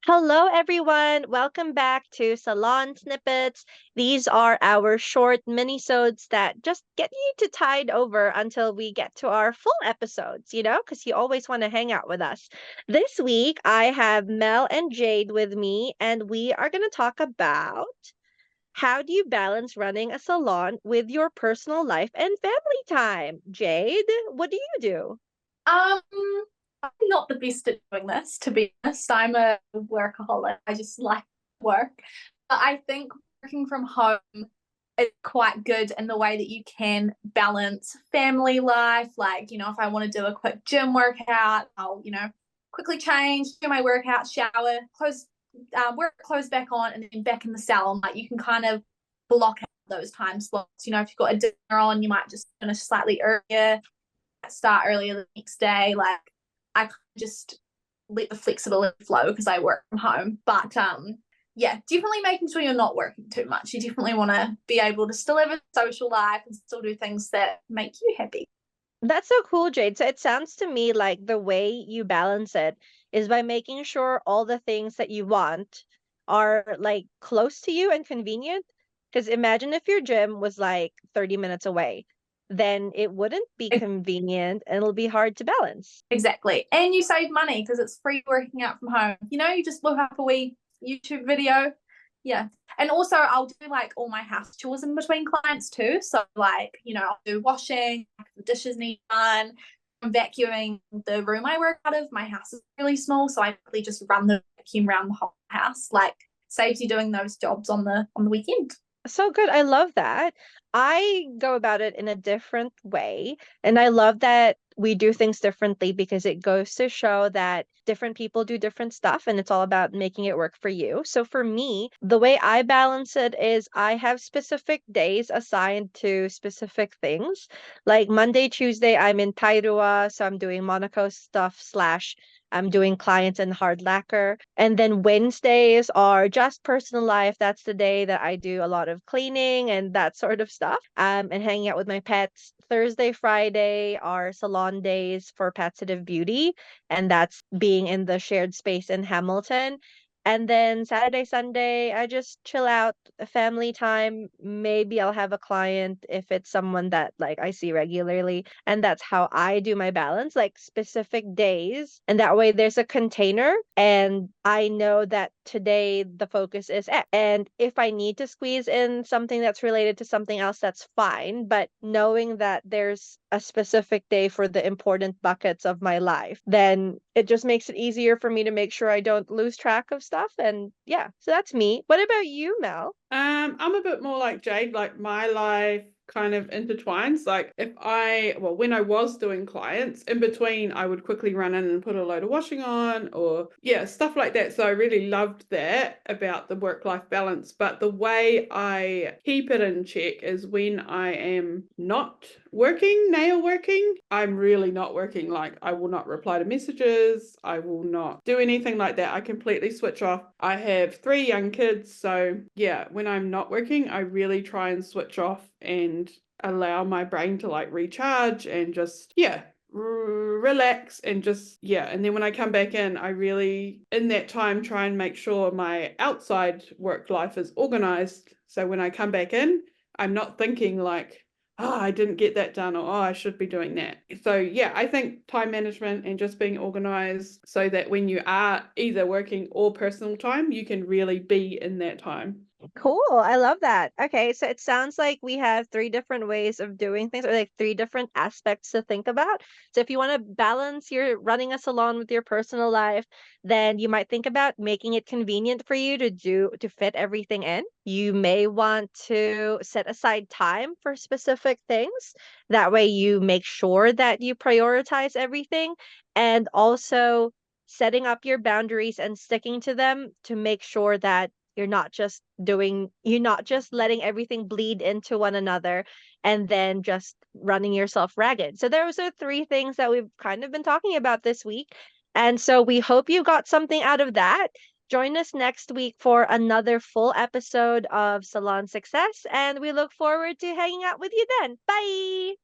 Hello, everyone. Welcome back to Salon Snippets. These are our short minisodes that just get you to tide over until we get to our full episodes, because you always want to hang out with us. This week, I have Mel and Jade with me, and we are going to talk about how do you balance running a salon with your personal life and family time? Jade, what do you do? Um, I'm not the best at doing this, to be honest. I'm a workaholic. I just like work. But I think working from home is quite good in the way that you can balance family life. Like, if I want to do a quick gym workout, I'll, quickly change, do my workout, shower, work clothes back on, and then back in the salon. Like, you can kind of block out those time slots. If you've got a dinner on, you might just finish slightly earlier, start earlier the next day. Like, I just let the flexibility flow because I work from home. But yeah, definitely making sure you're not working too much. You definitely want to be able to still have a social life and still do things that make you happy. That's so cool, Jade. So it sounds to me like the way you balance it is by making sure all the things that you want are like close to you and convenient. Because imagine if your gym was like 30 minutes away, then it wouldn't be convenient and it'll be hard to balance. Exactly. And you save money because it's free working out from home. You just look up a wee YouTube video. Yeah. And also, I'll do like all my house chores in between clients too. So, like, I'll do washing, like, the dishes need done. I'm vacuuming the room I work out of. My house is really small. So I quickly just run the vacuum around the whole house. Like, saves you doing those jobs on the weekend. So good. I love that. I go about it in a different way. And I love that we do things differently because it goes to show that different people do different stuff and it's all about making it work for you. So for me, the way I balance it is I have specific days assigned to specific things. Like Monday, Tuesday, I'm in Tairua, so I'm doing Monaco stuff slash I'm doing clients and hard lacquer. And then Wednesdays are just personal life. That's the day that I do a lot of cleaning and that sort of stuff. And hanging out with my pets. Thursday, Friday are salon days for Patsitive Beauty. And that's being in the shared space in Hamilton. And then Saturday, Sunday, I just chill out, family time. Maybe I'll have a client if it's someone that like I see regularly. And that's how I do my balance, like specific days. And that way there's a container and I know that today the focus is X. And if I need to squeeze in something that's related to something else, that's fine. But knowing that there's a specific day for the important buckets of my life, then it just makes it easier for me to make sure I don't lose track of stuff. And yeah, so that's me. What about you, Mel? I'm a bit more like Jade, like my life kind of intertwines. Like when I was doing clients, in between, I would quickly run in and put a load of washing on or yeah, stuff like that. So I really loved that about the work-life balance. But the way I keep it in check is when I am not nail working, I'm really not working. Like I will not reply to messages. I will not do anything like that. I completely switch off. I have 3 young kids. So yeah, when I'm not working, I really try and switch off and allow my brain to like recharge and just, yeah, relax and just, yeah. And then when I come back in, I really, in that time, try and make sure my outside work life is organized. So when I come back in, I'm not thinking like, oh, I didn't get that done, or oh, I should be doing that. So yeah, I think time management and just being organized so that when you are either working or personal time, you can really be in that time. Cool. I love that. Okay, so it sounds like we have three different ways of doing things, or like three different aspects to think about. So if you want to balance your running a salon with your personal life, then you might think about making it convenient for you to fit everything in. You may want to set aside time for specific things. That way you make sure that you prioritize everything and also setting up your boundaries and sticking to them to make sure that you're not just letting everything bleed into one another and then just running yourself ragged. So those are three things that we've kind of been talking about this week. And so we hope you got something out of that. Join us next week for another full episode of Salon Success, and we look forward to hanging out with you then. Bye.